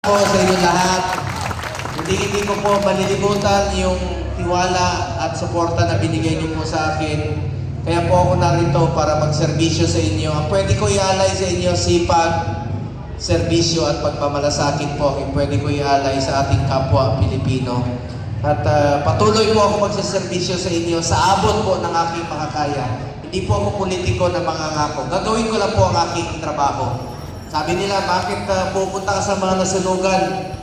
po sa inyo lahat. Hindi ko po malilimutan yung tiwala at suporta na binigay niyo po sa akin. Kaya po ako narito para magserbisyo sa inyo. Ang pwede ko ialay sa inyo, sipag, serbisyo at pagmamalasakit po ang pwede ko ialay sa ating kapwa Pilipino. At patuloy po ako magseserbisyo sa inyo sa abot po ng aking makakaya. Hindi po ako politiko na mangangako. Gagawin ko lang po ang aking trabaho. Sabi nila, bakit pupunta ka sa mga nasunugan?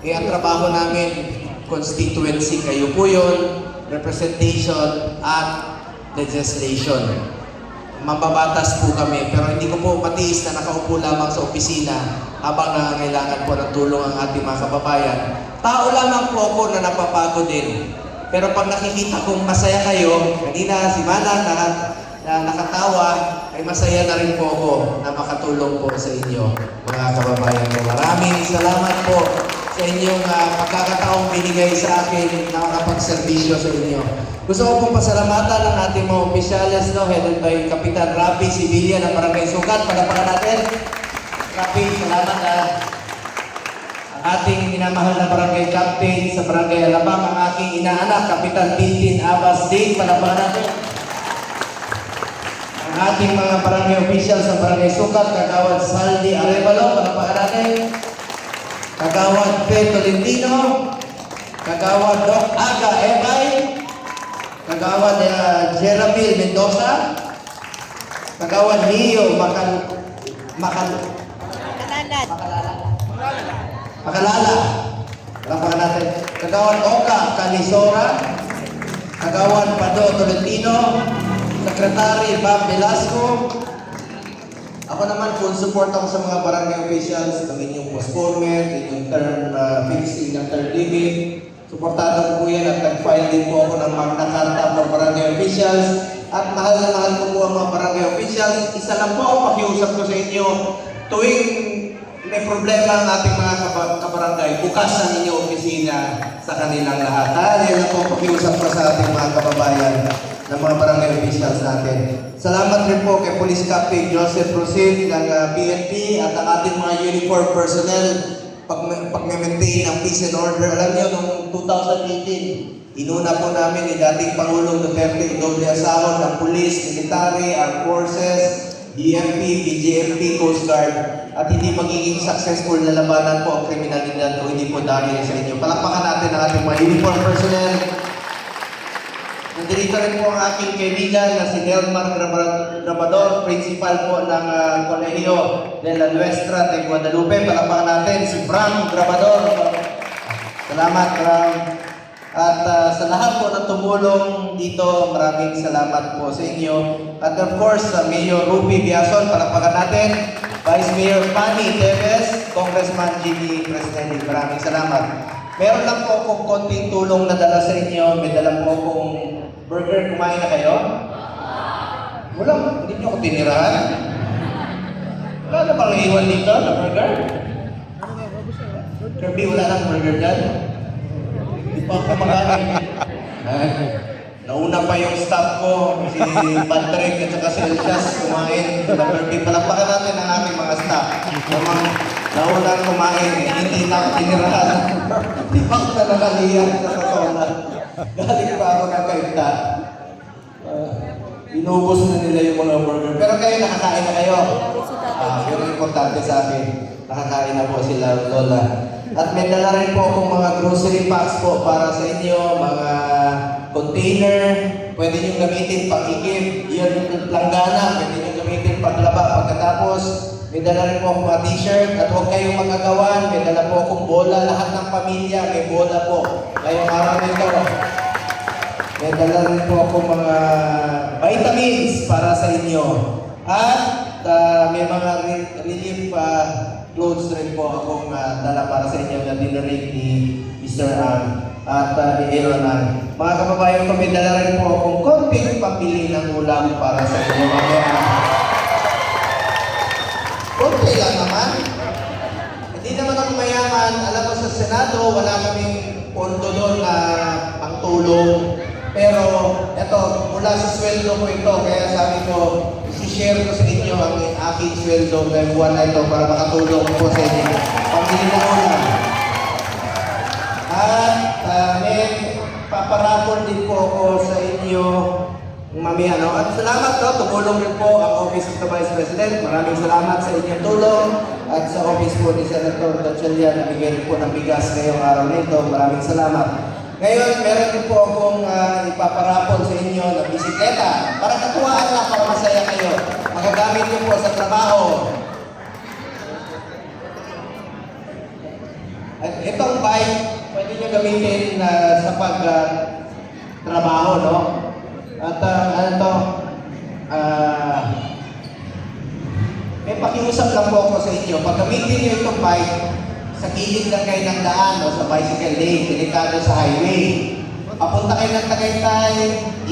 Ang trabaho namin, constituency, kayo po yun, representation at legislation. Mambabatas po kami, pero hindi ko po matiis na nakaupo lamang sa opisina habang nangangailangan po ng tulong ang ating mga kababayan. Tao lamang po ako na napapagod din. Pero pag nakikita kong masaya kayo, kanina si Manang na nakatawa, ay masaya na rin po ako na makatulong po sa inyo, mga kababayan ko. Maraming salamat po sa inyong pagkakataong binigay sa akin na makapagserbisyo sa inyo. Gusto ko pong pasalamatan ng ating mga opisyales, no, headed by Kapitan Rafi Sibilia ng Barangay Sugat. Palapakan natin. Rafi, salamat ang ating minamahal na barangay captain sa Barangay Alabang, ang aking inaanak, Kapitan Tintin Abbas Ding. Palapakan natin. Ang ating mga barangay official sa Barangay Sugat, Kagawad Saldi Arevalo. Palapakan natin. Kagawad Pe Tolentino, Kagawad Doc Aga Ebay, Kagawad Jeramil Mendoza, Kagawad Leo Makalala. Lapakan natin. Kagawad Oka Calisora, Kagawad Pado Tolentino, Secretary Bob Velasco. Ako naman, full support ako sa mga barangay officials, ng inyong postponement, inyong term fixing ng term limit. Suportado ko po yan at nag-file din po ako ng Magna Carta for barangay officials. At mahal na mahal ko po ang mga barangay officials. Isa lang po ang pakiusap ko sa inyo, tuwing may problema ang ating mga kabarangay, bukas ang inyong opisina sa kanilang lahat. Yan lang po ang pakiusap ko sa ating mga kababayan ng mga barangay officials natin. Salamat rin po kay Police Captain Joseph Rosin ng PNP at ang ating mga uniform personnel pag-maintain ang peace and order. Alam niyo, noong 2018, inuna po namin ni dating Pangulong Duterte, doble asahon ng police, military, armed forces, DMP, BGMP, Coast Guard, at hindi magiging successful na labanan po ang kriminalidad kung hindi po dahil sa inyo. Palakpakan natin ang ating mga uniform personnel. Nandito rin po ang aking kaibigan na si Delmar Grabador, principal po ng Colegio de la Nuestra de Guadalupe. Palakpakan natin si Bram Grabador. Salamat, Bram. At sa lahat po na tumulong dito, maraming salamat po sa inyo. At of course, Mayor Ruby Biason, palakpakan natin. Vice Mayor Fanny Teves, Congressman Jimmy Presidente, maraming salamat. Meron lang po akong konting tulong na dala sa inyo. May dala po akong burger. Kumain na kayo? Wala, hindi nyo ako tinirahan. Wala na bang iwan dito na burger? Kirby, wala nang burger dyan? Hindi pa ako kumakain. Nauna pa yung staff ko, si Patrick at saka si Elchas kumain. Kirby, palakpakan natin ang aking mga staff. Nauna kumain, hindi na ako tinirahan. Hindi pa ako na nakaliyan sa kasola. Galing pa ako kakaita. Inubos na nila yung mga burger. Pero kayo, nakakain na kayo. Yun ang importante sa akin. Nakakain na po sila, Lola. At may dala rin po akong mga grocery packs po para sa inyo, mga container. Pwede nyo gamitin pag-ikip. Yan, langgana. Pwede nyo gamitin paglaba. Pagkatapos, may dala rin po akong mga t-shirt. At huwag kayong magagawan. May dala po akong bola. Lahat ng pamilya may bola po. Ngayong araw nito. May dala rin po akong mga vitamins para sa inyo. At may mga relief clothes rin po akong dala para sa inyo na dinarate ni Mr. Ang at ni Aaron. Mga kababayan ko, may dala rin po akong konting pambili ng ulam para sa inyo. Konti lang naman. Hindi naman ako mayaman. Alam mo, sa Senado, wala kaming pondo doon na pangtulong. Pero, eto, mula sa sweldo ko ito, kaya sabi ko, isi-share ko sa inyo ang aking sweldo ngayong buwan na ito para makatulong po sa inyo. pambili ng ulam. At may paparapol din po ako sa inyo, mamaya, no? At salamat, no? Tumulong rin po ang Office of the Vice President. Maraming salamat sa inyong tulong at sa office po ni Senator Gatchalian na bigay rin po ng bigas ngayong araw nito. Maraming salamat. Ngayon, meron din po akong ipaparapol sa inyo na bisikleta para katuwaan lang, para masaya kayo. Magagamit niyo po sa trabaho. At itong bike, pwede nyo gamitin sa pag-trabaho, no? At ano to, may pakiusap lang po ako sa inyo. Pag gamitin nyo itong bike, sa gilid lang kayo ng daan, no? Sa bicycle lane, delikado sa highway. Papunta kayo ng Tagaytay,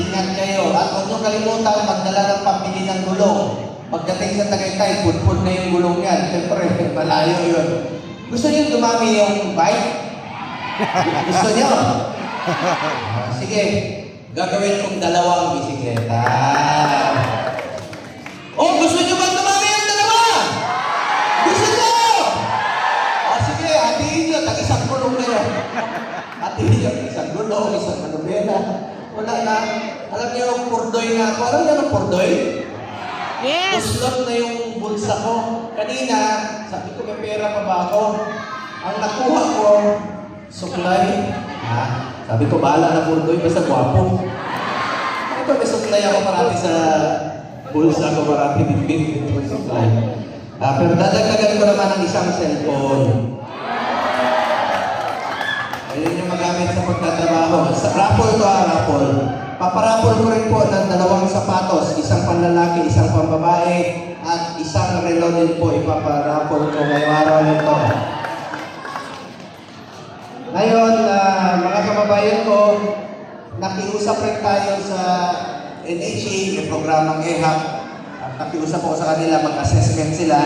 ingat kayo. At huwag nyo kalimutan, magdala ng pambili ng gulong. Pagdating sa Tagaytay, pudpud na yung gulong yan. Siyempre, malayo yun. Gusto niyo dumami yung bike? Gusto niyo? Sige, gagawin kong dalawang bisikleta. Oh, gusto niyo ba dumami yung dalawa? Gusto niyo? Oh, sige, hatiin niyo, tag-isang gulong kayo. Hatiin niyo, isang gulong, isang manubela. Wala na. Alam niyo, purdoy na ako. Alam niyo ng purdoy? Yes! Uslot na yung bulsa ko. Kanina, sabi ko, may pera pa ba ako? Ang nakuha ko, suklay. Ha? Sabi ko, bahala na purdoy, basta gwapo. Ito, may suklay ako marami sa bulsa ko, marami bitbit yung suklay. Pero dadagdagan ko naman ang isang cellphone. Ayun yung magamit sa pagtatrabaho. Sa raffle to, raffle. Paparapol ko rin po ng 2 sapatos, isang panlalaki, isang pambabae, at isang relo din po ipaparapol ko ngayong araw nito. Ngayon, mga kababayan ko, nakiusap rin tayo sa NHA, may programang EHAC, at nakiusap ko sa kanila, mag-assessment sila,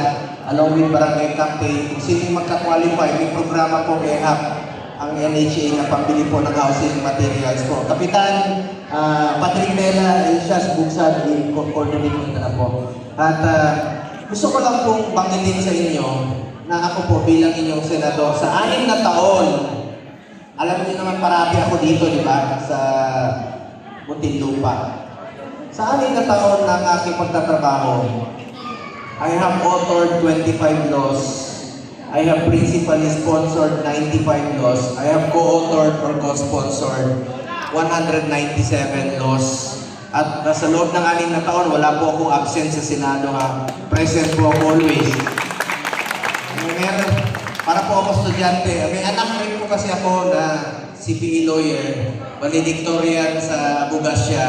along with barangay campaign. Kung sino magka-qualify, may programa po EHAC, ang NHA na pambili po ng housing materials po. Kapitan Patrick Mela, Elsias Bugsan, i-coordinate nito na po. At gusto ko lang pong banggitin sa inyo na ako po bilang inyong senador sa 6 na taon, alam niyo naman parati ako dito, di ba? Sa Muntinlupa. Sa 6 na taon ng aking pagtatrabaho, I have authored 25 laws. I have principally sponsored 95 laws. I have co-authored or co-sponsored 197 laws. At sa loob ng 6 na taon, wala po akong absent sa Senado, ha. Present po ako always. Meron, para po ako estudyante. May anak rin po kasi ako na CPA lawyer, valedictorian sa Abugasya,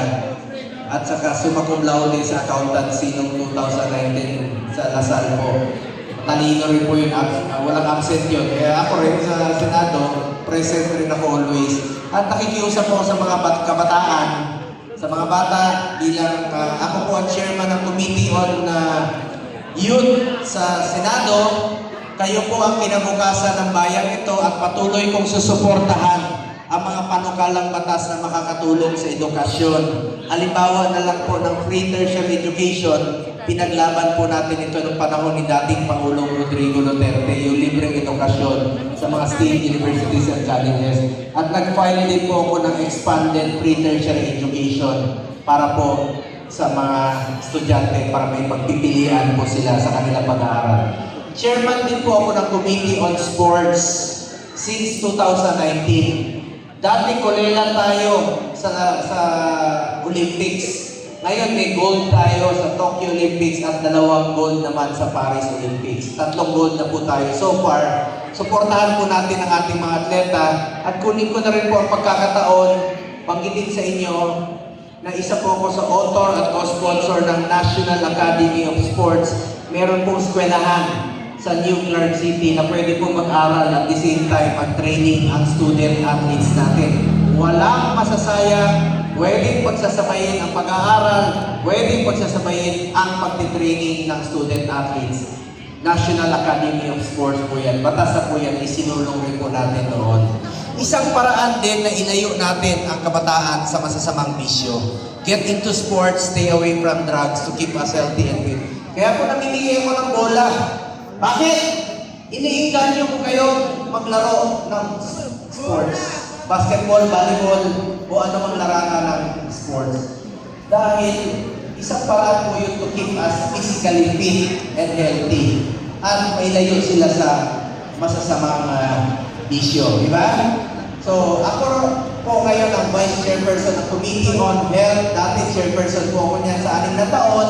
at saka summa cum laude sa accountancy noong 2019 sa Lasal po. Talino rin po yun, walang absent yun. Kaya ako rin sa Senado, present rin ako always. At nakikiusap po sa mga kabataan, sa mga bata, bilang ako po ang chairman ng Committee on Youth sa Senado. Kayo po ang kinabukasan ng bayan ito at patuloy kong susuportahan ang mga panukalang batas na makakatulong sa edukasyon. Halimbawa na lang po ng free tertiary education, pinaglaban po natin ito noong panahon ni dating Pangulong Rodrigo Duterte, yung libreng edukasyon sa mga state universities and colleges. At nag-file din po ako ng expanded free tertiary education para po sa mga estudyante para may pagpipilian po sila sa kanilang pag-aaral. Chairman din po ako ng Committee on Sports since 2019. Dati kolela tayo sa Olympics. Ngayon may gold tayo sa Tokyo Olympics at 2 gold naman sa Paris Olympics. 3 gold na po tayo so far. Suportahan po natin ang ating mga atleta at kunin ko na rin po ang pagkakataon, banggitin sa inyo na isa po ako sa author at co-sponsor ng National Academy of Sports. Meron pong eskwelahan sa New Clark City na pwede po mag-aral at the same time mag-training ang student athletes natin. Walang masasayang, pwedeng pagsasabayin ang pag-aaral, pwedeng pagsasabayin ang pagtitraining ng student athletes. National Academy of Sports po yan. Batas na po yan, isinulong rin po natin noon. Isang paraan din na ilayo natin ang kabataan sa masasamang bisyo. Get into sports, stay away from drugs to keep us healthy and fit. Kaya po namimigay ako ng bola. Bakit? iniinganyo ko kayo maglaro ng sports. Basketball, volleyball, o anumang larangan ng sports. Dahil isang paraan po yun to keep us physically fit and healthy. At mailayo sila sa masasamang bisyo. Di ba? So, ako po ngayon ang Vice Chairperson ng Committee on Health. Dati Chairperson po ako niyan sa 6 na taon.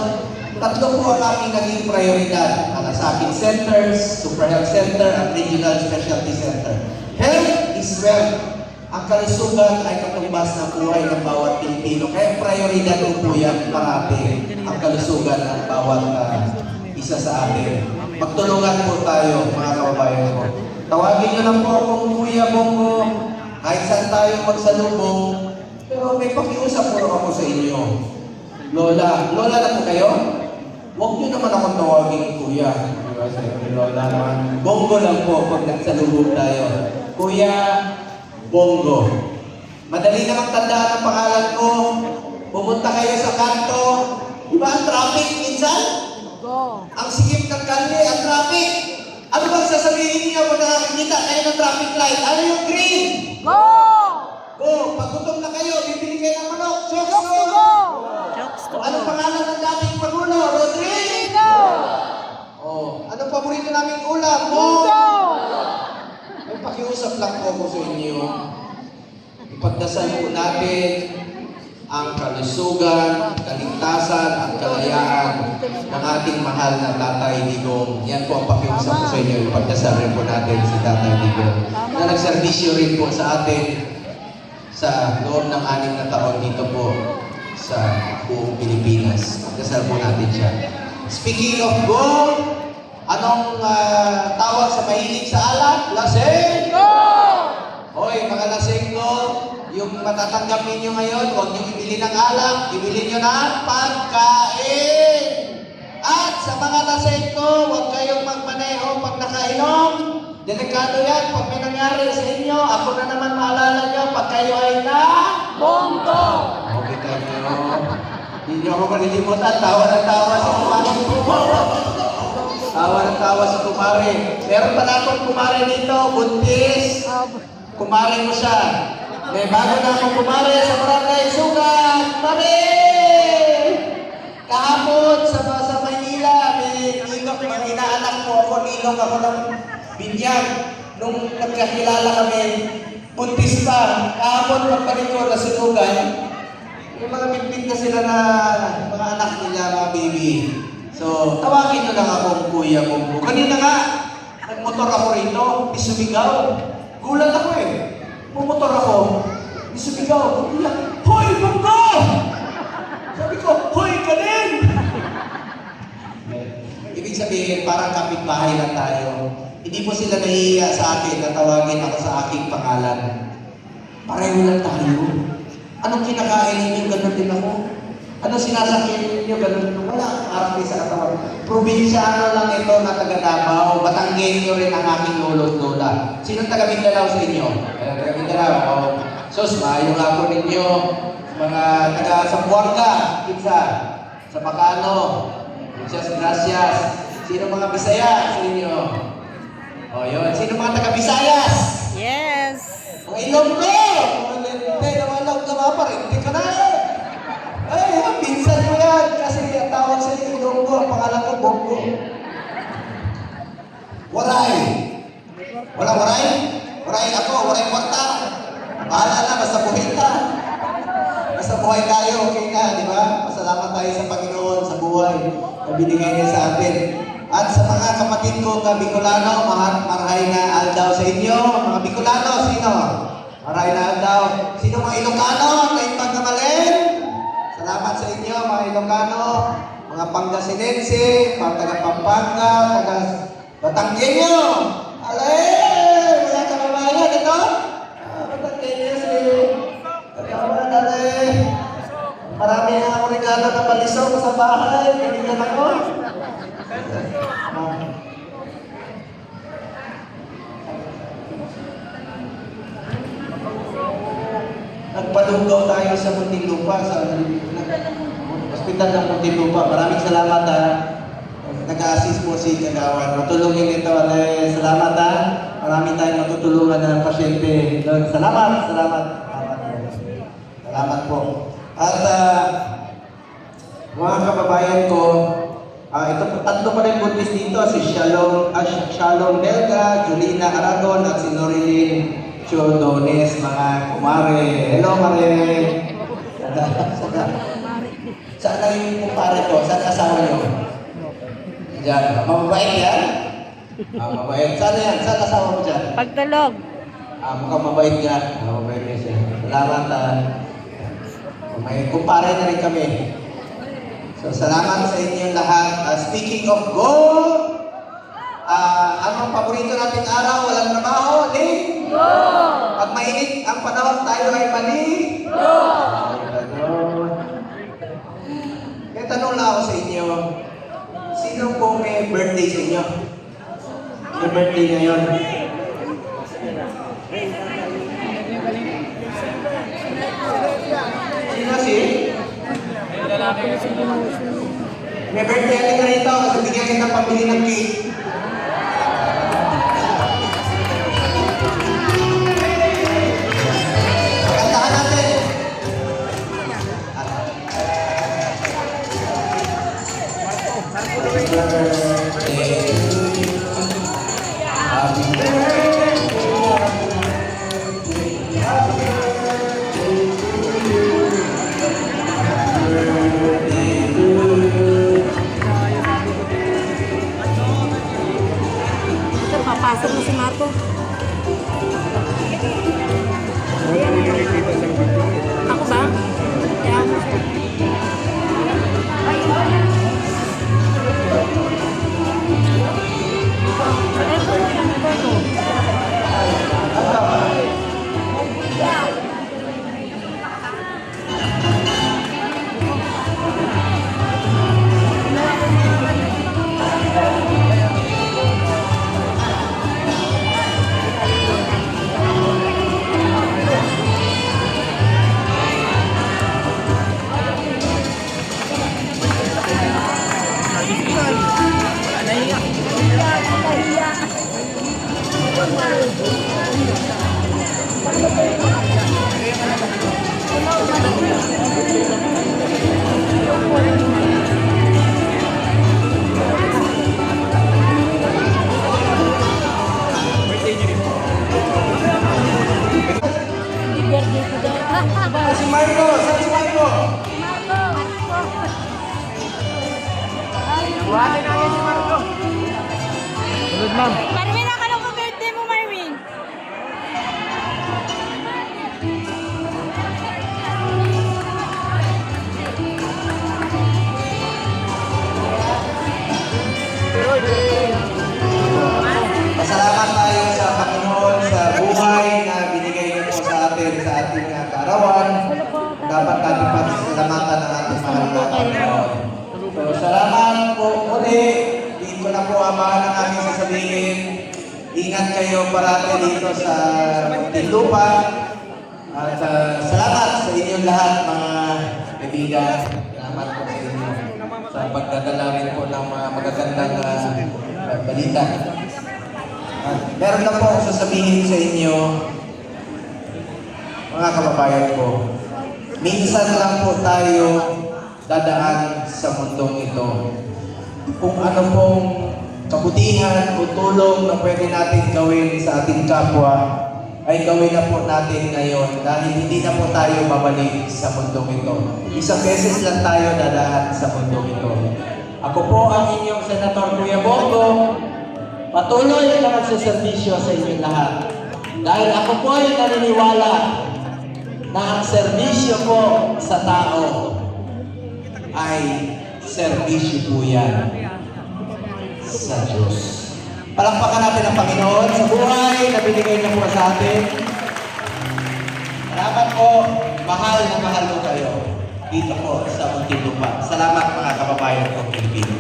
Tatlo po ang aking naging prioridad. Malasakit Centers, Super Health Center, at Regional Specialty Center. Health is wealth. Ang kalusugan ay katumbas ng buhay ng bawat Pilipino. Kaya prioridad po yan parati ang kalusugan ng bawat isa sa atin. Magtulungan po tayo, mga kababayan ko. Tawagin nyo lang po akong Kuya Bongo. Kahit saan tayo magsalubong. Pero may pakiusap po ako sa inyo. Lola na po kayo? Huwag nyo naman akong tawagin Kuya. Lola naman. Bongo lang po pag nagsalubong tayo. Kuya Bongo. Madali namang tandaan ang pangalan ko. Pumunta kayo sa kanto. Diba ang traffic minsan? Go. Ang sikip ng kalye, ang traffic. Ano bang sasabihin niyo kung nakakita kayo ng traffic light? Ano yung green? Go! Go! Pag gutom na kayo, bibili kayo ng manok. Chokes Jokes to go! O anong pangalan ng dating Pangulo? Rodrigo! Go! Anong paborito naming ulam? Go! May pakiusap lang po ko sa inyo. Ipagdasal po natin ang kalusugan, kaligtasan, at kalayaan ng ating mahal na Tatay Digong. Yan po ang pakiusap ko sa inyo. Ipagdasal rin po natin si Tatay Digong na nagserbisyo rin po sa atin sa loob ng 6 na taon dito po sa buong Pilipinas. Pagdasal po natin siya. Speaking of gold, anong tawag sa mahilig sa alak? Lasing! Go! Hoy, mga lasenggo, yung matatanggap ninyo ngayon, huwag nyo ibili ng alak, ibili nyo ng pagkain. At sa mga lasenggo, huwag kayong magmaneho pag nakainom. Delikado yan, pag may nangyari sa inyo, ako na naman maalala nyo, pag kayo ay na Bongo! okay kayo. Hindi nyo ako malilimutan, tawa ng tawa sa kumare. Tawa ng tawa sa kumare. Meron pala akong kumare dito, buntis. Kumare mo siya. Bago na akong kumare sa Barangay Sugat. Mare! Kahapon sa Maynila, may inaanak po ako, nilong ako ng binyag. Nung nagkakilala kami, buntis pa. Kahapon pagbalik ko na sinugan, yung mga bitbit na sila na mga anak nila, mga baby. So, tawagin nyo lang akong Kuya Bongo. Kanina nga, nagmotor ako rito, isumigaw. Gulat ako eh. Pumotor ako, isumigaw. Hoy, Bongo! Sabi ko, hoy, ka din! Ibig sabihin, parang kapitbahay lang tayo. Hindi po sila nahihiya sa akin na tawagin ako sa aking pangalan. Pareho lang tayo. Anong kinakain ninyo? Ganun din ako. Anong sinasakyan ninyo? Ganun din ako. Wala akong arte sa katawan. Probinsyano lang ito na taga Davao. Batanggenyo rin ang aking lolo't lola. Sinong taga Mindanao sa inyo? Taga Mindanao. Sus, maayo nga po ninyo. Mga taga Zamboanga, Kinsa, sa Bacano, Muchas gracias. Sino mga Bisaya sa inyo? O yun. Sino mga taga Visayas? Yes! Mga Ilonggo! Mga Lente, nawalag na mga parinti ka na eh! Ay, pinsan mo yan! Kasi ang tawag sa Ilonggo, ang pangalan ko, Bongo. Waray! Walang waray? Waray ako, waray kwarta. Bahala na, basta buhay ka. Basta buhay tayo, okay na, di ba? Pasalamat tayo sa Panginoon, sa buhay na binigay niya sa atin. At sa mga kapatid ko na Bicolano, marahay na aldaw sa inyo. Mga Bicolano, sino? Marahay na aldaw. Sino mga Ilocano na ipagkamalin? Salamat sa inyo, mga Ilocano. Mga Pangasinense, mga taga Pampanga, taga Batanggenyo. Alay! Mga kababayan, ito? Batanggenyo si... Katawan, alay. Marami na ako regalo na palisok sa bahay. Kanina ako. Nagpalunggaw tayo sa Muntinlupa, sa hospital ng Muntinlupa. Maraming salamat ha. nag-assist po si Kagawan. Matulungin ito. Salamat ha. Marami tayong matutulungan ng pasyente. Salamat. Salamat po. At mga kababayan ko, ito po, tatlo pa rin buntis dito, si Shalom Delga, Julina Aragon, at si Norilyn Chodones, mga kumare. Hello, mare! Saan na yung kumare ko? Saan asawa nyo? Diyan. Mababait yan? Mababait. Saan yan? Saan asawa mo dyan? Pagtulog. Mukhang mabait ka. Mabait ka siya. Salamat. May kumpare na rin kami. So, salamat sa inyong lahat. Speaking of goal, anong paborito nating araw? Walang trabaho? Go! Pag mainit ang panahon, tayo ay mali? Go! Kaya tanong lang ako sa inyo, sino po may birthday sa inyo? May birthday ngayon? Sino si? May birthday ka rito kasi bigyan kita pambili ng cake. Kantahan natin. Happy birthday to you. Happy birthday. Happy birthday to you. Ito, papasok na si Marco. Ako ba? Kaya ako siya. Si Marco! Saan si Marco? Buhatin natin si Marco. Tulad, ma'am. Marvin, nakalaw ko birthday mo, Marvin. Pasalamat tayo sa Panginoon sa buhay na binigay niyo po sa atin sa ating kaarawan. Dapat natin pasalamatan ang ating mahal na Panginoon. So, salamat po muli. Di ko na po amahan ang aking sasabihin. Ingat kayo parati dito sa Tinlupa. At salamat sa inyong lahat mga kaibigan. Salamat po sa inyo sa pagdadala rin po ng mga magagandang balita. Meron lang po akong sasabihin sa inyo, mga kababayan ko. Minsan lang po tayo dadaan sa mundong ito. Kung ano pong kabutihan o tulong na pwede natin gawin sa ating kapwa, ay gawin na po natin ngayon dahil hindi na po tayo babalik sa mundong ito. Isang beses lang tayo dadaan sa mundong ito. Ako po ang inyong Senator Kuya Bongo. Patuloy na magsaservisyo sa inyong lahat. Dahil ako po ay naniniwala na ang serbisyo po sa tao ay serbisyo po yan sa Diyos. Palakpakan natin ang Panginoon sa buhay na binigay niya po sa atin. Salamat po, mahal na mahal ko kayo dito po sa Muntinlupa. Salamat mga kababayan kong Pilipino.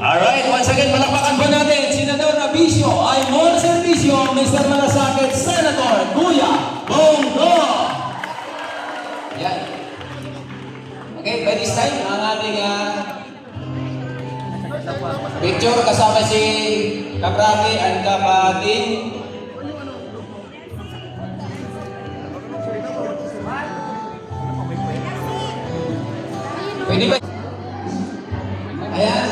Alright, once again, palakpakan po natin. Senador Abisio ay more servisyo, Mr. Malasakit, Senator Kuya Bongo. Yan. ating picture kasama si Kaprami at Kapating. Pwede ba? Ayan.